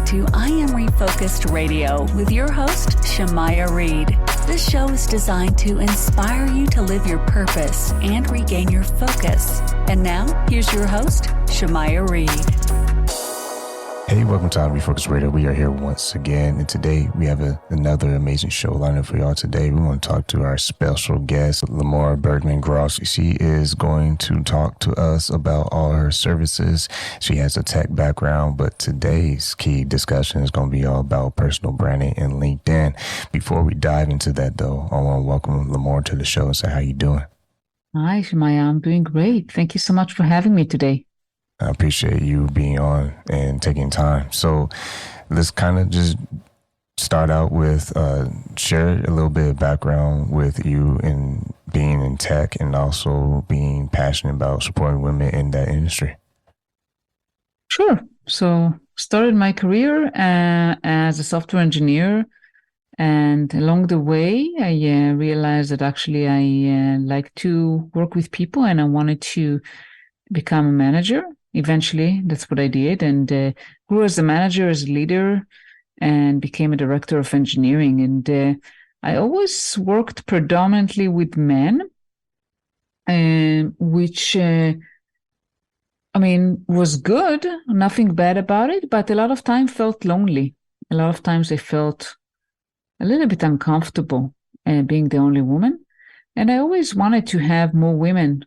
to I Am Refocused Radio with your host, Shemaya Reed. This show is designed to inspire you to live your purpose and regain your focus. And now, here's your host, Shemaya Reed. Hey, welcome to I Am Refocused Radio. We are here once again, and today we have another amazing show lined up for y'all. Today we want to talk to our special guest, Limor Bergman Gross. She is going to talk to us about all her services. She has a tech background, but today's key discussion is going to be all about personal branding and LinkedIn. Before we dive into that, though, I want to welcome Limor to the show and say, how you doing? Hi, Shemaya. I'm doing great. Thank you so much for having me today. I appreciate you being on and taking time. So let's kind of just start out with share a little bit of background with you in being in tech and also being passionate about supporting women in that industry. Sure. So started my career as a software engineer. And along the way, I realized that actually I like to work with people and I wanted to become a manager. Eventually, that's what I did, and grew as a manager, as a leader, and became a director of engineering. And I always worked predominantly with men, which, was good, nothing bad about it, but a lot of times felt lonely. A lot of times I felt a little bit uncomfortable being the only woman. And I always wanted to have more women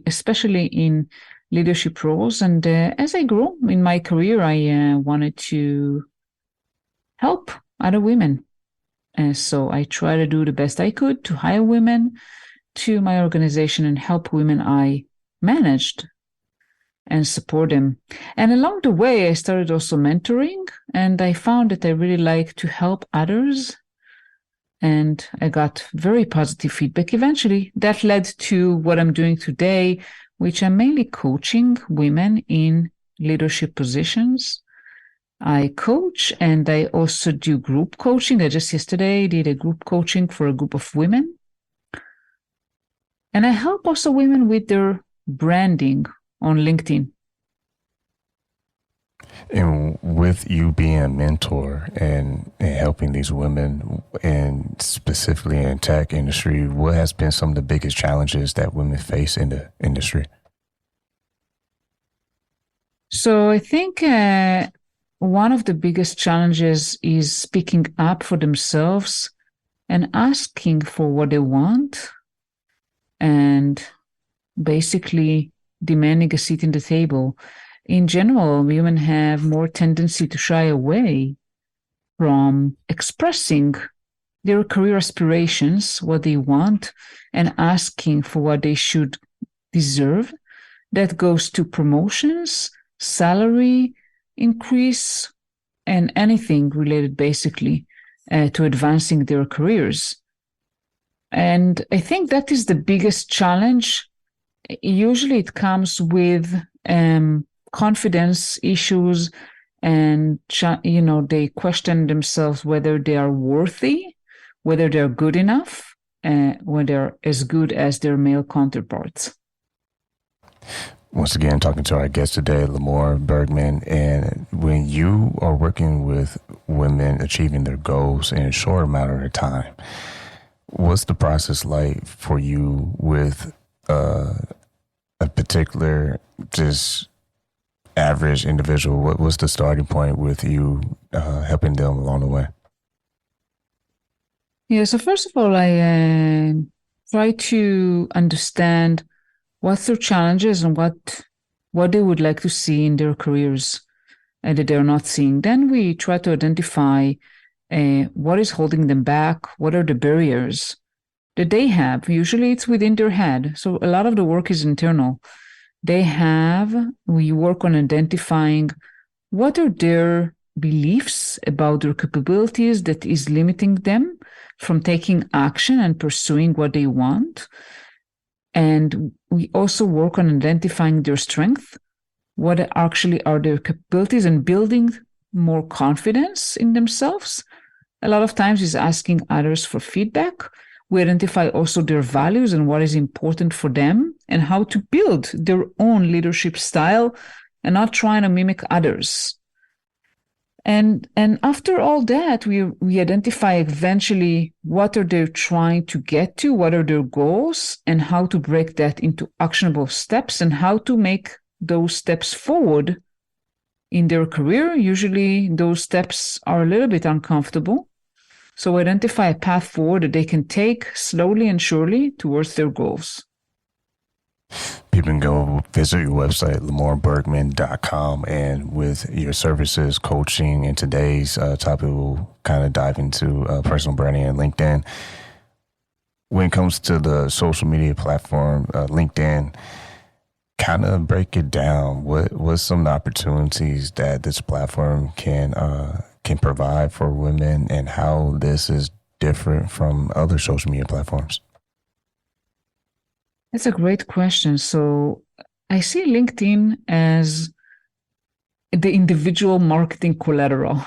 especially in leadership roles. And as I grew in my career, I wanted to help other women. So I try to do the best I could to hire women to my organization and help women I managed and support them. And along the way, I started also mentoring, and I found that I really like to help others. And I got very positive feedback. Eventually, that led to what I'm doing today, which I'm mainly coaching women in leadership positions. I coach and I also do group coaching. I just yesterday did a group coaching for a group of women. And I help also women with their branding on LinkedIn. And with you being a mentor and helping these women, and specifically in tech industry, what has been some of the biggest challenges that women face in the industry? So I think one of the biggest challenges is speaking up for themselves and asking for what they want and basically demanding a seat in the table. In general, women have more tendency to shy away from expressing their career aspirations, what they want, and asking for what they should deserve. That goes to promotions, salary increase, and anything related basically to advancing their careers. And I think that is the biggest challenge. Usually it comes with confidence issues, and they question themselves whether they are worthy, whether they're good enough, when they're as good as their male counterparts. Once again, talking to our guest today, Limor Bergman. And when you are working with women achieving their goals in a short amount of time, what's the process like for you with a particular just average individual? What was the starting point with you helping them along the way? Yeah, so first of all, I try to understand what's their challenges and what they would like to see in their careers and that they're not seeing. Then we try to identify what is holding them back, what are the barriers that they have. Usually it's within their head. So a lot of the work is internal. We work on identifying what are their beliefs about their capabilities that is limiting them from taking action and pursuing what they want. And we also work on identifying their strength, what actually are their capabilities, and building more confidence in themselves. A lot of times is asking others for feedback. We identify also their values and what is important for them and how to build their own leadership style and not trying to mimic others. And after all that, we identify eventually what are they trying to get to, what are their goals, and how to break that into actionable steps and how to make those steps forward in their career. Usually those steps are a little bit uncomfortable. So identify a path forward that they can take slowly and surely towards their goals. People can go visit your website, limorbergman.com, and with your services, coaching, and today's topic, we'll kind of dive into personal branding and LinkedIn. When it comes to the social media platform, LinkedIn, kind of break it down. What's some opportunities that this platform can provide for women, and how this is different from other social media platforms? That's a great question. So I see LinkedIn as the individual marketing collateral,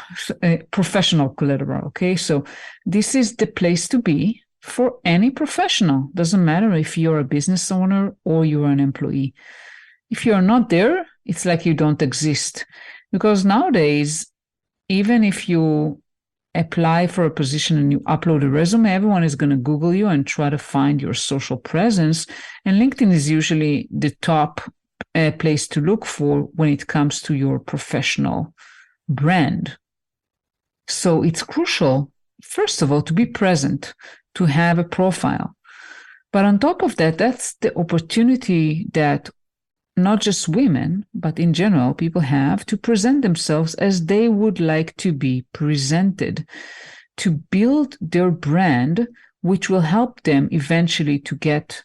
professional collateral. Okay. So this is the place to be for any professional. Doesn't matter if you're a business owner or you're an employee. If you're not there, it's like you don't exist. Because nowadays, even if you apply for a position and you upload a resume, everyone is going to Google you and try to find your social presence. And LinkedIn is usually the top place to look for when it comes to your professional brand. So it's crucial, first of all, to be present, to have a profile. But on top of that, that's the opportunity that not just women, but in general, people have to present themselves as they would like to be presented, to build their brand, which will help them eventually to get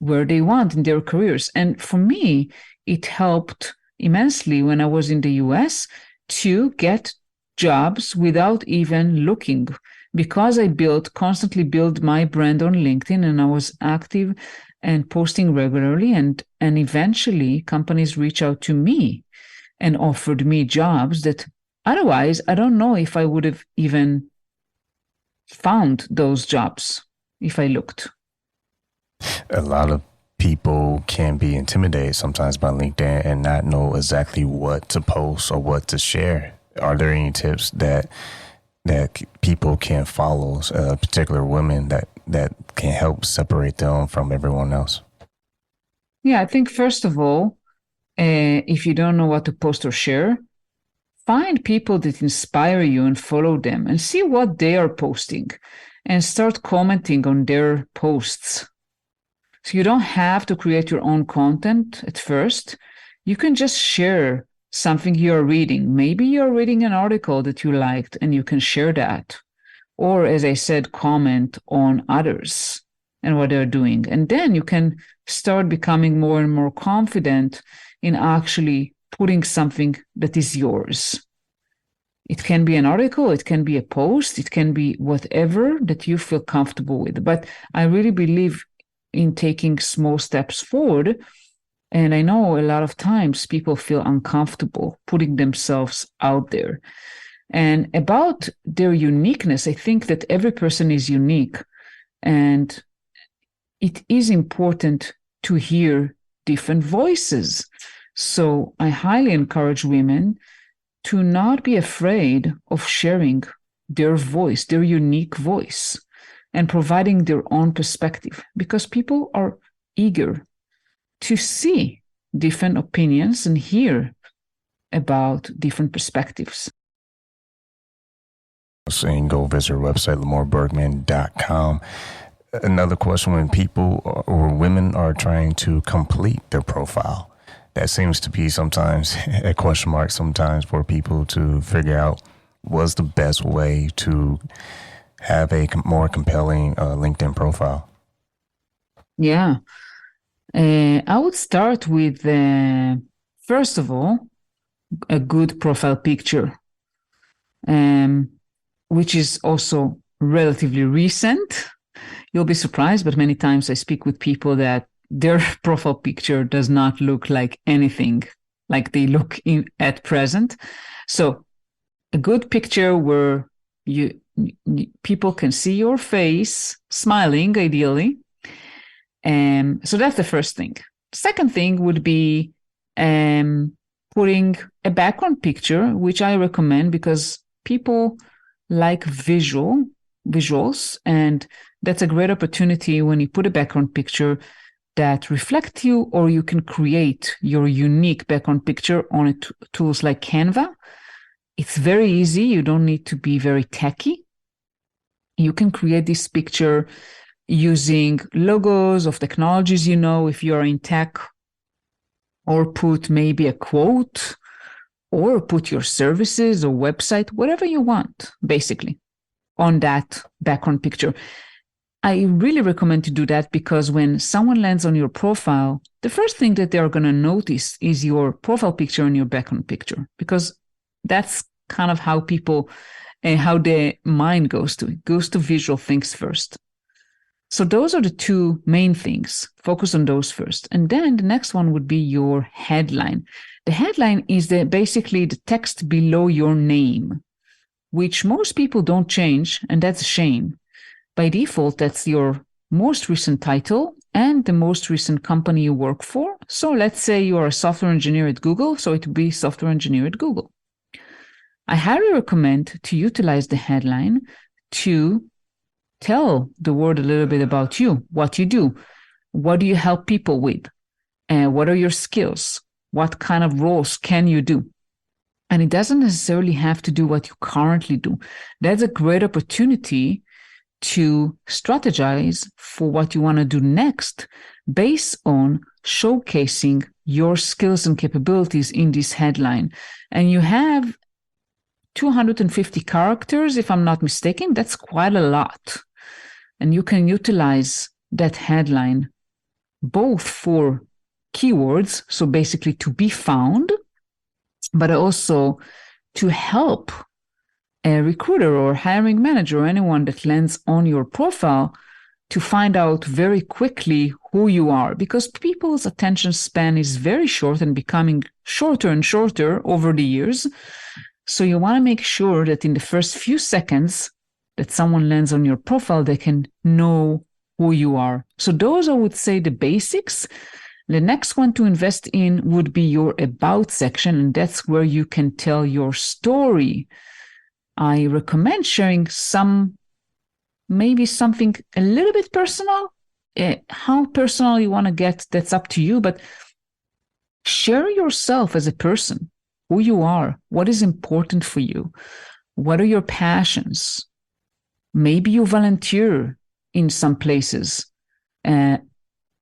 where they want in their careers. And for me, it helped immensely when I was in the US to get jobs without even looking, because I constantly build my brand on LinkedIn, and I was active and posting regularly, and eventually companies reach out to me and offered me jobs that otherwise I don't know if I would have even found those jobs if I looked. A lot of people can be intimidated sometimes by LinkedIn and not know exactly what to post or what to share. Are there any tips that people can follow, particular women, that can help separate them from everyone else? Yeah, I think first of all, if you don't know what to post or share, find people that inspire you and follow them and see what they are posting and start commenting on their posts. So you don't have to create your own content at first. You can just share something you're reading. Maybe you're reading an article that you liked and you can share that. Or, as I said, comment on others and what they're doing. And then you can start becoming more and more confident in actually putting something that is yours. It can be an article, it can be a post, it can be whatever that you feel comfortable with. But I really believe in taking small steps forward. And I know a lot of times people feel uncomfortable putting themselves out there. And about their uniqueness, I think that every person is unique. And it is important to hear different voices. So I highly encourage women to not be afraid of sharing their voice, their unique voice, and providing their own perspective, because people are eager to see different opinions and hear about different perspectives. So you can go visit our website, limorbergman.com. Another question: when people or women are trying to complete their profile, that seems to be sometimes a question mark sometimes for people to figure out what's the best way to have a more compelling LinkedIn profile. Yeah. I would start with, first of all, a good profile picture, which is also relatively recent. You'll be surprised, but many times I speak with people that their profile picture does not look like anything like they look at present. So a good picture where people can see your face smiling, ideally. So that's the first thing. Second thing would be putting a background picture, which I recommend because people like visuals, and that's a great opportunity when you put a background picture that reflect you, or you can create your unique background picture on tools like Canva. It's very easy. You don't need to be very techy. You can create this picture using logos of technologies, if you're in tech, or put maybe a quote, or put your services or website, whatever you want, basically, on that background picture. I really recommend to do that because when someone lands on your profile, the first thing that they're going to notice is your profile picture and your background picture, because that's kind of how people and how the mind goes to visual things first. So those are the two main things. Focus on those first. And then the next one would be your headline. The headline is basically the text below your name, which most people don't change, and that's a shame. By default, that's your most recent title and the most recent company you work for. So let's say you are a software engineer at Google, so it would be software engineer at Google. I highly recommend to utilize the headline to tell the world a little bit about you, what you do, what do you help people with, and what are your skills, what kind of roles can you do. And it doesn't necessarily have to do what you currently do. That's a great opportunity to strategize for what you want to do next based on showcasing your skills and capabilities in this headline. And you have 250 characters, if I'm not mistaken. That's quite a lot. And you can utilize that headline both for keywords, so basically to be found, but also to help a recruiter or hiring manager or anyone that lands on your profile to find out very quickly who you are, because people's attention span is very short and becoming shorter and shorter over the years. So you want to make sure that in the first few seconds that someone lands on your profile, they can know who you are. So those, I would say, the basics. The next one to invest in would be your about section, and that's where you can tell your story. I recommend sharing maybe something a little bit personal. How personal you want to get, that's up to you, but share yourself as a person, who you are, what is important for you, what are your passions. Maybe you volunteer in some places.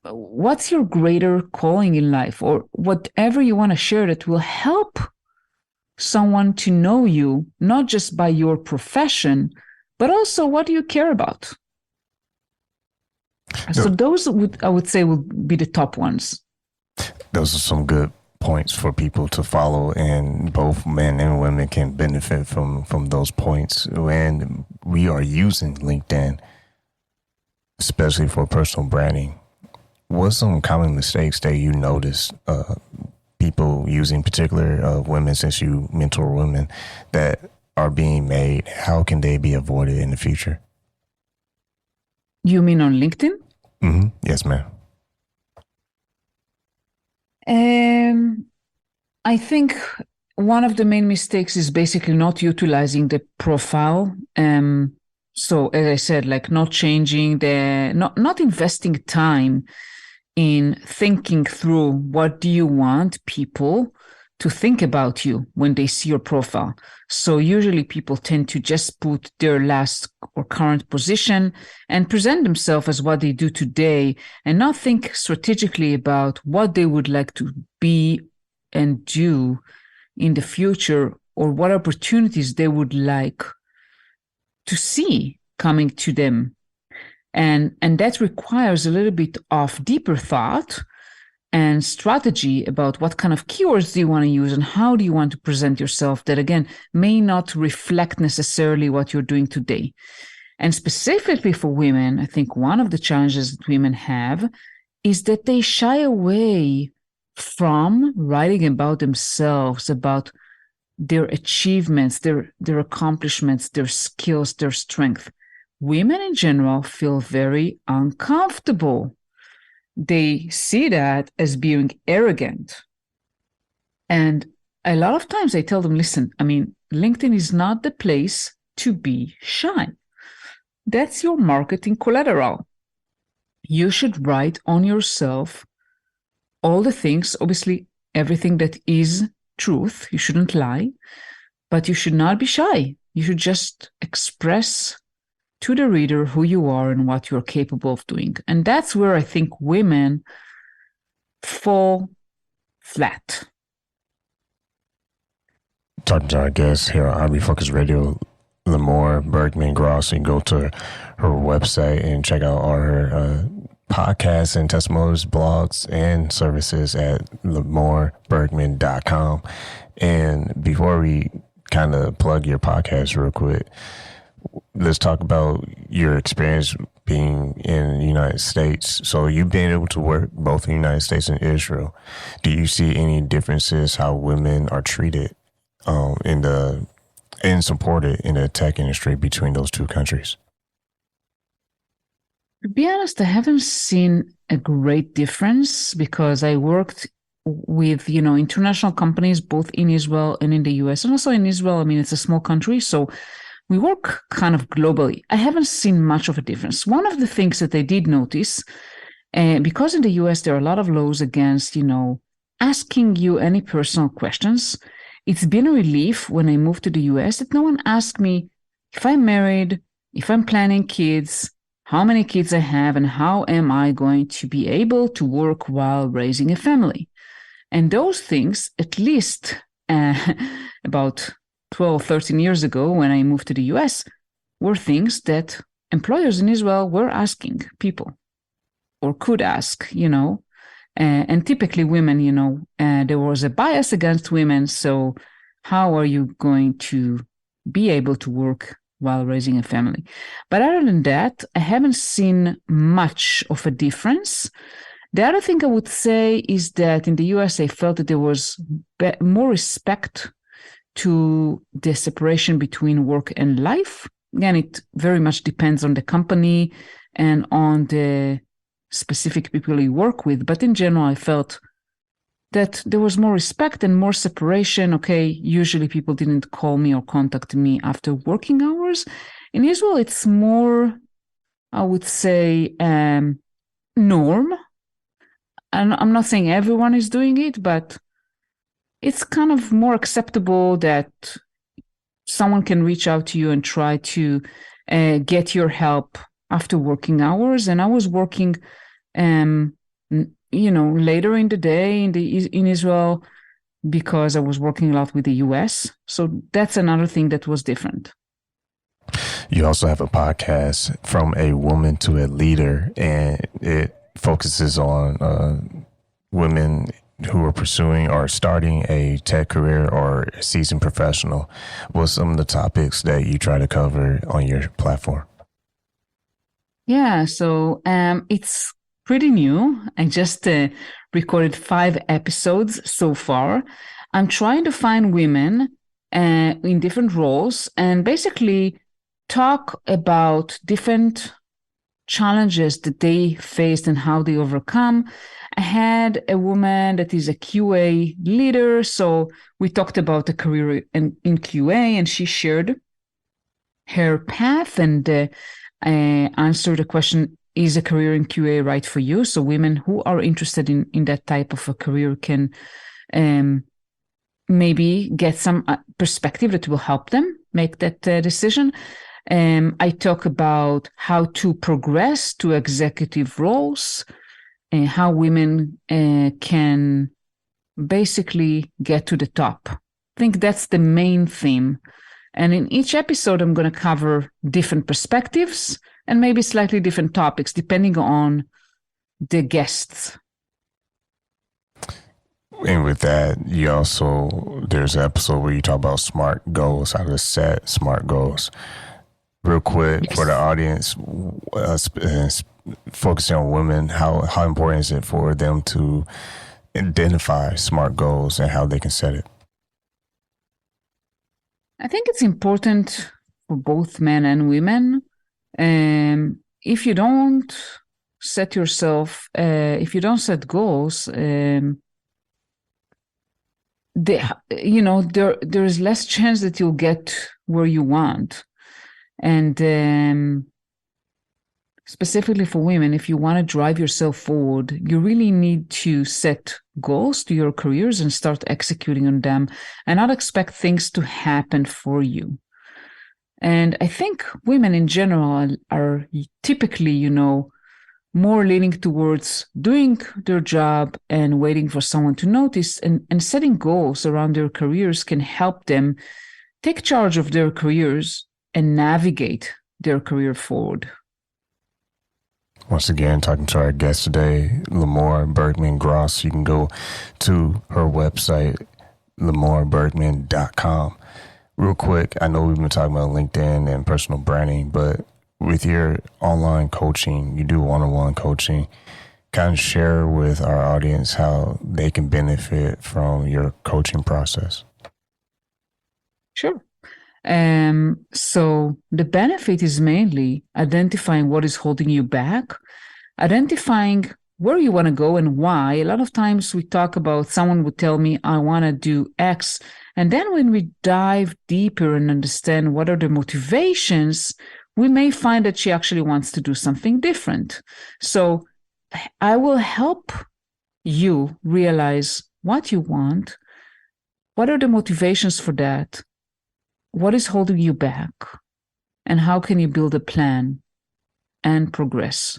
What's your greater calling in life, or whatever you want to share that will help someone to know you, not just by your profession, but also what do you care about. So those I would say would be the top ones. Those are some good points for people to follow, and both men and women can benefit from those points. And we are using LinkedIn, especially for personal branding. What's some common mistakes that you notice people using, particular women, since you mentor women, that are being made? How can they be avoided in the future? You mean on LinkedIn? Mm-hmm. Yes, ma'am. I think one of the main mistakes is basically not utilizing the profile. So as I said, like not changing not investing time in thinking through what do you want people to think about you when they see your profile. So usually people tend to just put their last or current position and present themselves as what they do today, and not think strategically about what they would like to be and do in the future, or what opportunities they would like to see coming to them. And that requires a little bit of deeper thought and strategy about what kind of keywords do you want to use and how do you want to present yourself that, again, may not reflect necessarily what you're doing today. And specifically for women, I think one of the challenges that women have is that they shy away from writing about themselves, about their achievements, their accomplishments, their skills, their strength. Women in general feel very uncomfortable. They see that as being arrogant. And a lot of times I tell them, listen, I mean, LinkedIn is not the place to be shy. That's your marketing collateral. You should write on yourself all the things, obviously, everything that is truth. You shouldn't lie, but you should not be shy. You should just express to the reader who you are and what you're capable of doing. And that's where I think women fall flat. Talking to our guest here on I Am Refocused Radio, Limor Bergman Gross. You can go to her website and check out all her podcasts and testimonials, blogs, and services at limorbergman.com. And before we kind of plug your podcast real quick, let's talk about your experience being in the United States. So you've been able to work both in the United States and Israel. Do you see any differences how women are treated and supported in the tech industry between those two countries? To be honest, I haven't seen a great difference because I worked with, international companies both in Israel and in the US. And also in Israel, I mean, it's a small country, so we work kind of globally. I haven't seen much of a difference. One of the things that I did notice, because in the US, there are a lot of laws against, asking you any personal questions. It's been a relief when I moved to the US that no one asked me if I'm married, if I'm planning kids, how many kids I have, and how am I going to be able to work while raising a family. And those things, at least about 12, 13 years ago when I moved to the US, were things that employers in Israel were asking people or could ask, and typically women, there was a bias against women. So how are you going to be able to work while raising a family? But other than that, I haven't seen much of a difference. The other thing I would say is that in the US, I felt that there was more respect to the separation between work and life. Again, it very much depends on the company and on the specific people you work with. But in general, I felt that there was more respect and more separation. Okay, usually people didn't call me or contact me after working hours. In Israel, it's more, I would say, norm. And I'm not saying everyone is doing it, but it's kind of more acceptable that someone can reach out to you and try to get your help after working hours. And I was working, later in the day in Israel because I was working a lot with the US. So that's another thing that was different. You also have a podcast, From a Woman to a Leader, and it focuses on women who are pursuing or starting a tech career or a seasoned professional. What's some of the topics that you try to cover on your platform? Yeah, so it's pretty new. I just recorded 5 episodes so far. I'm trying to find women in different roles and basically talk about different challenges that they faced and how they overcome. I had a woman that is a QA leader, so we talked about a career in QA, and she shared her path and answered the question, is a career in QA right for you? So women who are interested in that type of a career can maybe get some perspective that will help them make that decision. I talk about how to progress to executive roles and how women can basically get to the top. I think that's the main theme. And in each episode, I'm going to cover different perspectives and maybe slightly different topics, depending on the guests. And with that, there's an episode where you talk about SMART goals, how to set SMART goals. Real quick, yes. For the audience, focusing on women, how important is it for them to identify SMART goals and how they can set it? I think it's important for both men and women. If you don't set goals, there is less chance that you'll get where you want. And specifically for women, if you want to drive yourself forward, you really need to set goals to your careers and start executing on them and not expect things to happen for you. And I think women in general are typically, more leaning towards doing their job and waiting for someone to notice, and setting goals around their careers can help them take charge of their careers and navigate their career forward. Once again, talking to our guest today, Limor Bergman Gross. You can go to her website, limorbergman.com. Real quick, I know we've been talking about LinkedIn and personal branding, but with your online coaching, you do one-on-one coaching. Kind of share with our audience how they can benefit from your coaching process. Sure. So the benefit is mainly identifying what is holding you back, identifying where you want to go and why. A lot of times we talk about, someone would tell me, I want to do X. And then when we dive deeper and understand what are the motivations, we may find that she actually wants to do something different. So I will help you realize what you want, what are the motivations for that, what is holding you back, and how can you build a plan and progress.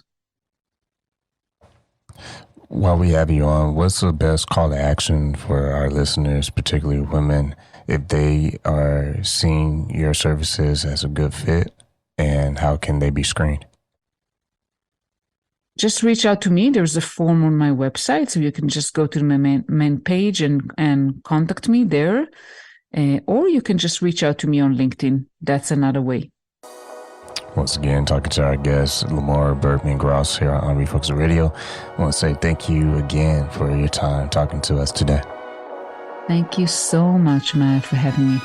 While we have you on, what's the best call to action for our listeners, particularly women, if they are seeing your services as a good fit, and how can they be screened? Just reach out to me. There's a form on my website, so you can just go to my main page and contact me there. Or you can just reach out to me on LinkedIn. That's another way. Once again, talking to our guest, Limor Bergman Gross here on Refocused Radio. I want to say thank you again for your time talking to us today. Thank you so much, Maya, for having me.